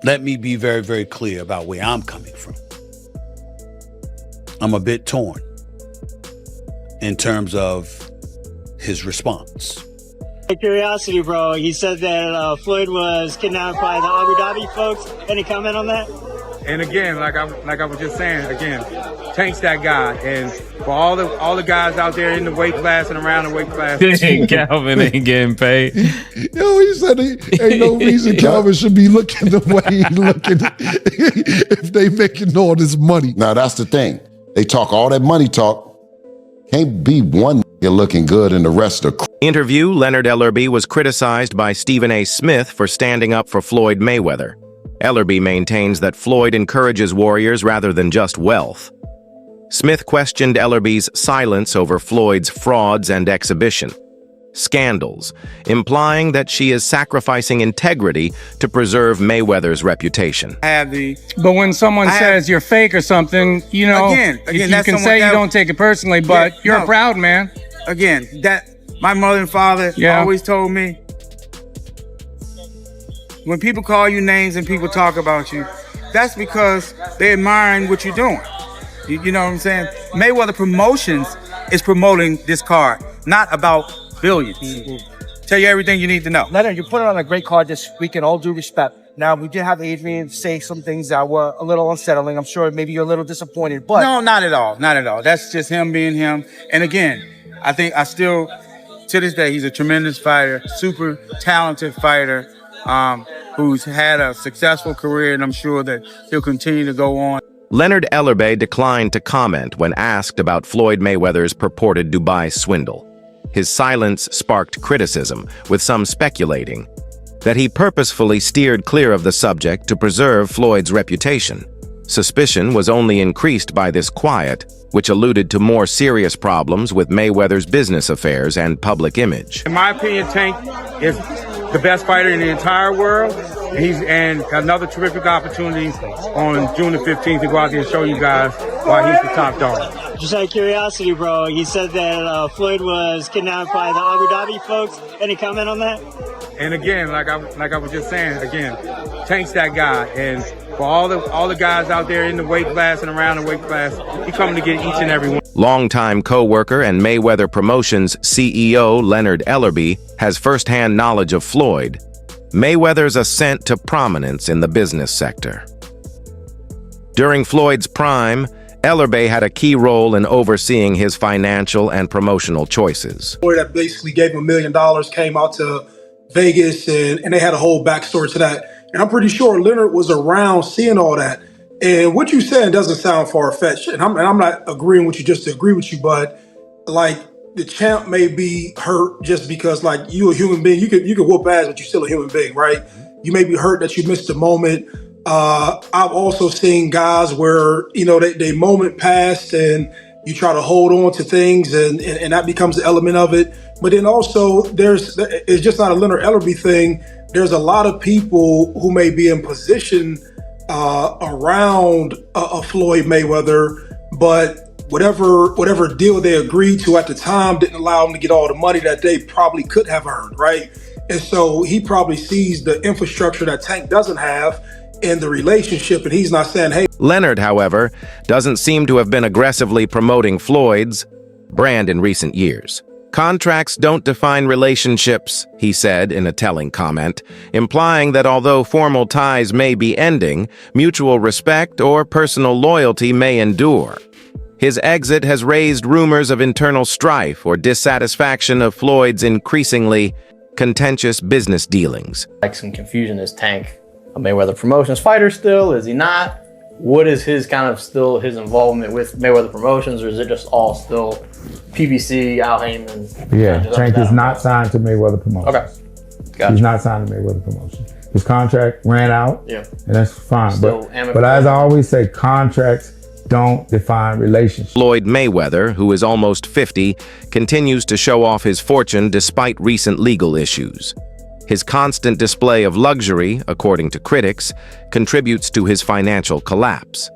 let me be very, very clear about where I'm coming from. I'm a bit torn in terms of his response. Curiosity, bro. He said that Floyd was kidnapped by the Abu Dhabi folks. Any comment on that? And again, like I was just saying, again, Tank's that guy. And for all the guys out there in the weight class and around the weight class, Calvin ain't getting paid. Yo, he said ain't no reason Calvin should be looking the way he looking if they making all this money. Now that's the thing. They talk all that money talk. Can't be one nigga looking good and the rest are Interview: Leonard Ellerbe was criticized by Stephen A. Smith for standing up for Floyd Mayweather. Ellerbe maintains that Floyd encourages warriors rather than just wealth. Smith questioned Ellerbe's silence over Floyd's frauds and exhibition scandals, implying that she is sacrificing integrity to preserve Mayweather's reputation. But when someone says you're fake or something, you know, again, you that's can say you don't take it personally, but Yeah, you're no. a proud man. again, that my mother and father always told me, when people call you names and people talk about you, that's because they're admiring what you're doing. You know what I'm saying? Mayweather Promotions is promoting this card, not about billions. Tell you everything you need to know. Leonard, you put it on a great card this week, in all due respect. Now, we did have Adrian say some things that were a little unsettling. I'm sure maybe you're a little disappointed, but... No, not at all. Not at all. That's just him being him. And again, I think I still, to this day, he's a tremendous fighter, super talented fighter, who's had a successful career, and I'm sure that he'll continue to go on. Leonard Ellerbe declined to comment when asked about Floyd Mayweather's purported Dubai swindle. His silence sparked criticism, with some speculating that he purposefully steered clear of the subject to preserve Floyd's reputation. Suspicion was only increased by this quiet, which alluded to more serious problems with Mayweather's business affairs and public image. In my opinion, Tank is the best fighter in the entire world. And another terrific opportunity on June the 15th to go out there and show you guys why he's the top dog. Just out of curiosity, bro. He said that Floyd was kidnapped by the Abu Dhabi folks. Any comment on that? And again, like I was just saying, again, Tank's that guy. And for all the guys out there in the weight class and around the weight class, he coming to get each and every one. Longtime co-worker and Mayweather Promotions CEO Leonard Ellerbe has firsthand knowledge of Floyd, Mayweather's ascent to prominence in the business sector. During Floyd's prime, Ellerbe had a key role in overseeing his financial and promotional choices. That basically gave him $1 million, came out to Vegas, and they had a whole backstory to that. And I'm pretty sure Leonard was around seeing all that. And what you saying doesn't sound far-fetched. And I'm not agreeing with you just to agree with you, but like the champ may be hurt just because like you a human being, you could whoop ass, but you're still a human being, right? You may be hurt that you missed a moment. I've also seen guys where, you know, they moment passed and you try to hold on to things and that becomes an element of it. But then also it's just not a Leonard Ellerbe thing. There's a lot of people who may be in position around a Floyd Mayweather, but whatever deal they agreed to at the time didn't allow them to get all the money that they probably could have earned, right? And so he probably sees the infrastructure that Tank doesn't have in the relationship, and he's not saying, hey. Leonard, however, doesn't seem to have been aggressively promoting Floyd's brand in recent years. Contracts don't define relationships, he said in a telling comment, implying that although formal ties may be ending, mutual respect or personal loyalty may endure. His exit has raised rumors of internal strife or dissatisfaction of Floyd's increasingly contentious business dealings. Like some confusion, is Tank a Mayweather Promotions fighter still? Is he not? What is his his involvement with Mayweather Promotions, or is it just all still PBC, Al Heyman? Yeah, Tank is not signed to Mayweather Promotions. Okay, gotcha. He's not signed to Mayweather Promotions. His contract ran out, yeah, and that's fine. Still But as I always say, contracts don't define relationships. Floyd Mayweather, who is almost 50, continues to show off his fortune despite recent legal issues. His constant display of luxury, according to critics, contributes to his financial collapse.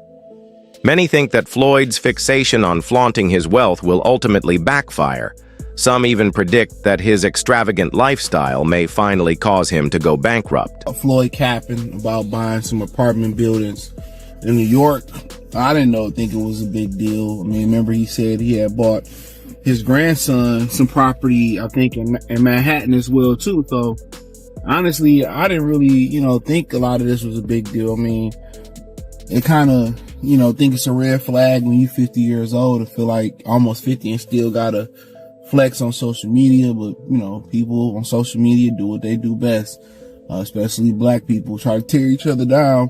Many think that Floyd's fixation on flaunting his wealth will ultimately backfire, Some even predict that his extravagant lifestyle may finally cause him to go bankrupt. Floyd capping about buying some apartment buildings in New York. I didn't think it was a big deal. I mean, remember he said he had bought his grandson some property, I think, in Manhattan as well, too. So, honestly, I didn't really, think a lot of this was a big deal. I mean, it kind of, think it's a red flag when you're 50 years old to feel like almost 50 and still gotta flex on social media. But, people on social media do what they do best, especially black people, try to tear each other down.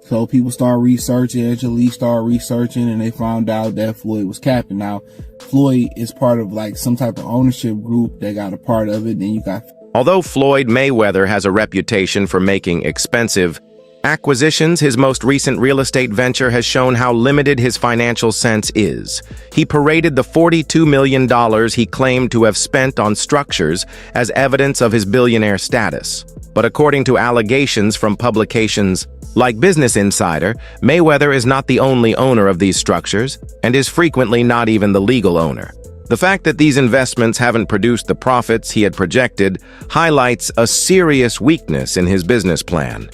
So people start researching, Angelique started researching, and they found out that Floyd was capping. Now, Floyd is part of like some type of ownership group that got a part of it. Then you got... Although Floyd Mayweather has a reputation for making expensive acquisitions, his most recent real estate venture has shown how limited his financial sense is. He paraded the $42 million he claimed to have spent on structures as evidence of his billionaire status. But according to allegations from publications like Business Insider, Mayweather is not the only owner of these structures and is frequently not even the legal owner. The fact that these investments haven't produced the profits he had projected highlights a serious weakness in his business plan.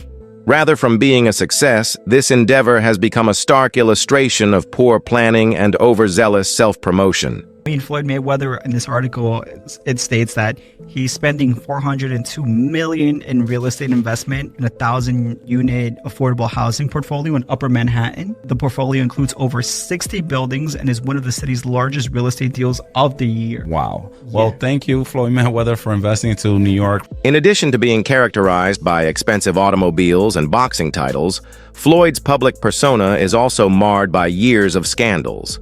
Rather from being a success, this endeavor has become a stark illustration of poor planning and overzealous self-promotion. I mean, Floyd Mayweather, in this article, it states that he's spending $402 million in real estate investment in a 1,000-unit affordable housing portfolio in Upper Manhattan. The portfolio includes over 60 buildings and is one of the city's largest real estate deals of the year. Wow. Well, thank you, Floyd Mayweather, for investing into New York. In addition to being characterized by expensive automobiles and boxing titles, Floyd's public persona is also marred by years of scandals.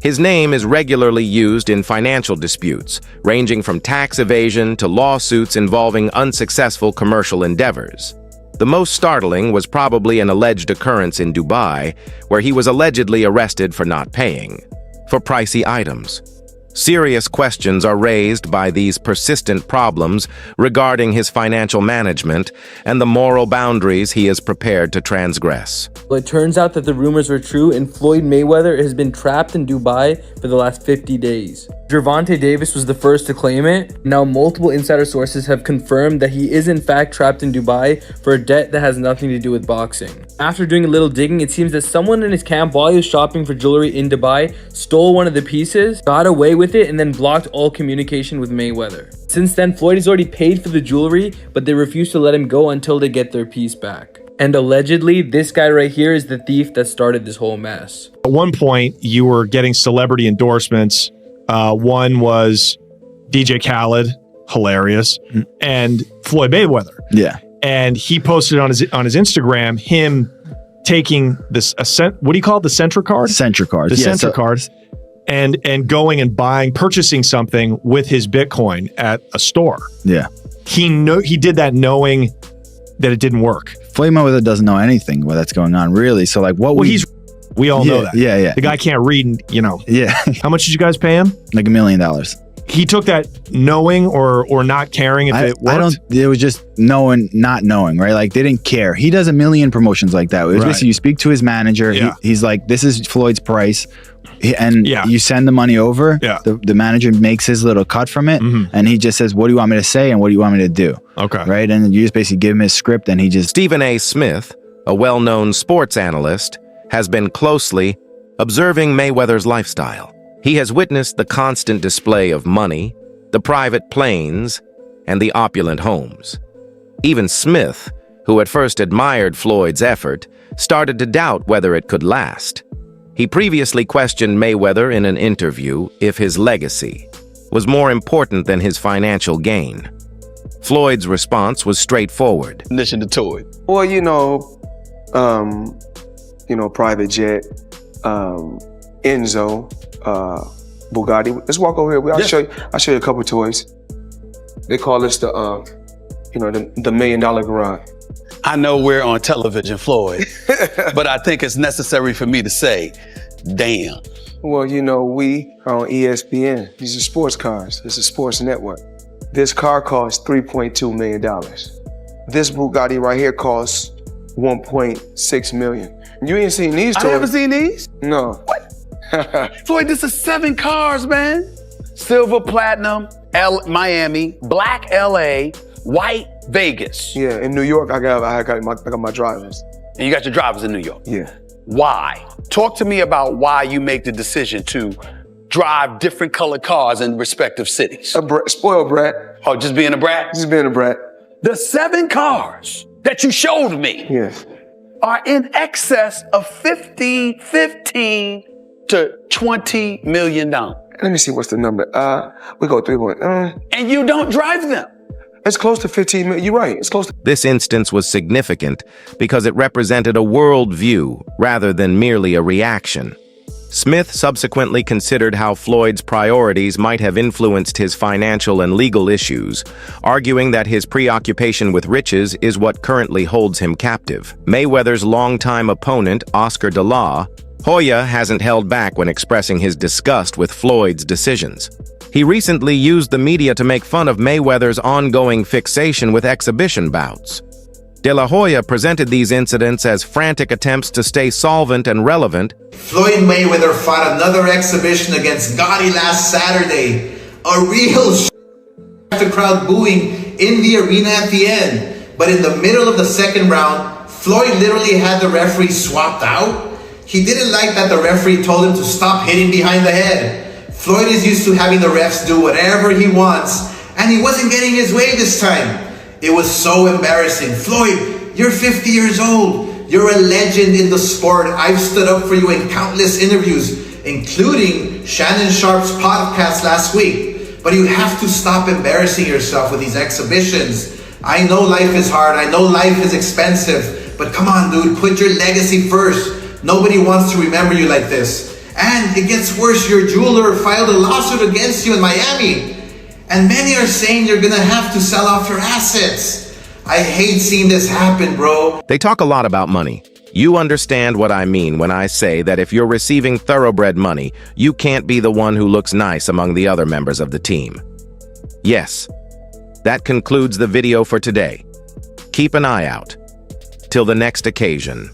His name is regularly used in financial disputes, ranging from tax evasion to lawsuits involving unsuccessful commercial endeavors. The most startling was probably an alleged occurrence in Dubai, where he was allegedly arrested for not paying for pricey items. Serious questions are raised by these persistent problems regarding his financial management and the moral boundaries he is prepared to transgress. Well, it turns out that the rumors were true, and Floyd Mayweather has been trapped in Dubai for the last 50 days. Gervonta Davis was the first to claim it. Now multiple insider sources have confirmed that he is in fact trapped in Dubai for a debt that has nothing to do with boxing. After doing a little digging, it seems that someone in his camp, while he was shopping for jewelry in Dubai, stole one of the pieces, got away with it, and then blocked all communication with Mayweather. Since then, Floyd has already paid for the jewelry, but they refuse to let him go until they get their piece back. And allegedly, this guy right here is the thief that started this whole mess. At one point, you were getting celebrity endorsements. One was DJ Khaled, hilarious, and Floyd Mayweather. Yeah. And he posted on his Instagram him taking this what do you call it? The Centra card? Centra card. The Centra cards. And going and purchasing something with his Bitcoin at a store. Yeah. He did that knowing that it didn't work. Floyd Mayweather doesn't know anything that's going on, really. So like what we all know that. Yeah. The guy can't read, Yeah. How much did you guys pay him? Like $1 million. He took that knowing or not caring if it worked? It was just knowing, not knowing, right? Like they didn't care. He does a million promotions like that. It was basically you speak to his manager. Yeah. He's like, this is Floyd's price. And Yeah. you send the money over. Yeah. The manager makes his little cut from it. And he just says, what do you want me to say? And what do you want me to do? Okay. Right. And you just basically give him his script and he just... Stephen A. Smith, a well-known sports analyst, has been closely observing Mayweather's lifestyle. He has witnessed the constant display of money, the private planes, and the opulent homes. Even Smith, who at first admired Floyd's effort, started to doubt whether it could last. He previously questioned Mayweather in an interview if his legacy was more important than his financial gain. Floyd's response was straightforward. Listen to Toy. Well, private jet, Enzo, Bugatti. Let's walk over here. I'll show you a couple toys. They call this the $1 million garage. I know we're on television, Floyd, but I think it's necessary for me to say, damn. Well, we are on ESPN. These are sports cars. This is a sports network. This car costs $3.2 million. This Bugatti right here costs $1.6 million. You ain't seen these toys. I haven't seen these? No. What? Floyd, this is 7 cars, man. silver, platinum, Miami, black, LA, white, Vegas. Yeah, in New York, I got my drivers. And you got your drivers in New York? Yeah. Why? Talk to me about why you make the decision to drive different colored cars in respective cities. Spoiled brat. Oh, just being a brat? Just being a brat. The 7 cars that you showed me yes. are in excess of $15 to $20 million. Let me see what's the number. We go 3.1. And you don't drive them. It's close to 15 million. You're right. It's close to. This instance was significant because it represented a worldview rather than merely a reaction. Smith subsequently considered how Floyd's priorities might have influenced his financial and legal issues, arguing that his preoccupation with riches is what currently holds him captive. Mayweather's longtime opponent, Oscar De La Hoya, hasn't held back when expressing his disgust with Floyd's decisions. He recently used the media to make fun of Mayweather's ongoing fixation with exhibition bouts. De La Hoya presented these incidents as frantic attempts to stay solvent and relevant. Floyd Mayweather fought another exhibition against Gotti last Saturday. A real the crowd booing in the arena at the end. But in the middle of the second round, Floyd literally had the referee swapped out. He didn't like that the referee told him to stop hitting behind the head. Floyd is used to having the refs do whatever he wants, and he wasn't getting his way this time. It was so embarrassing. Floyd, you're 50 years old. You're a legend in the sport. I've stood up for you in countless interviews, including Shannon Sharp's podcast last week. But you have to stop embarrassing yourself with these exhibitions. I know life is hard. I know life is expensive. But come on, dude, put your legacy first. Nobody wants to remember you like this. And it gets worse. Your jeweler filed a lawsuit against you in Miami. And many are saying you're gonna have to sell off your assets. I hate seeing this happen, bro. They talk a lot about money. You understand what I mean when I say that if you're receiving thoroughbred money, you can't be the one who looks nice among the other members of the team. Yes, that concludes the video for today. Keep an eye out. Till the next occasion.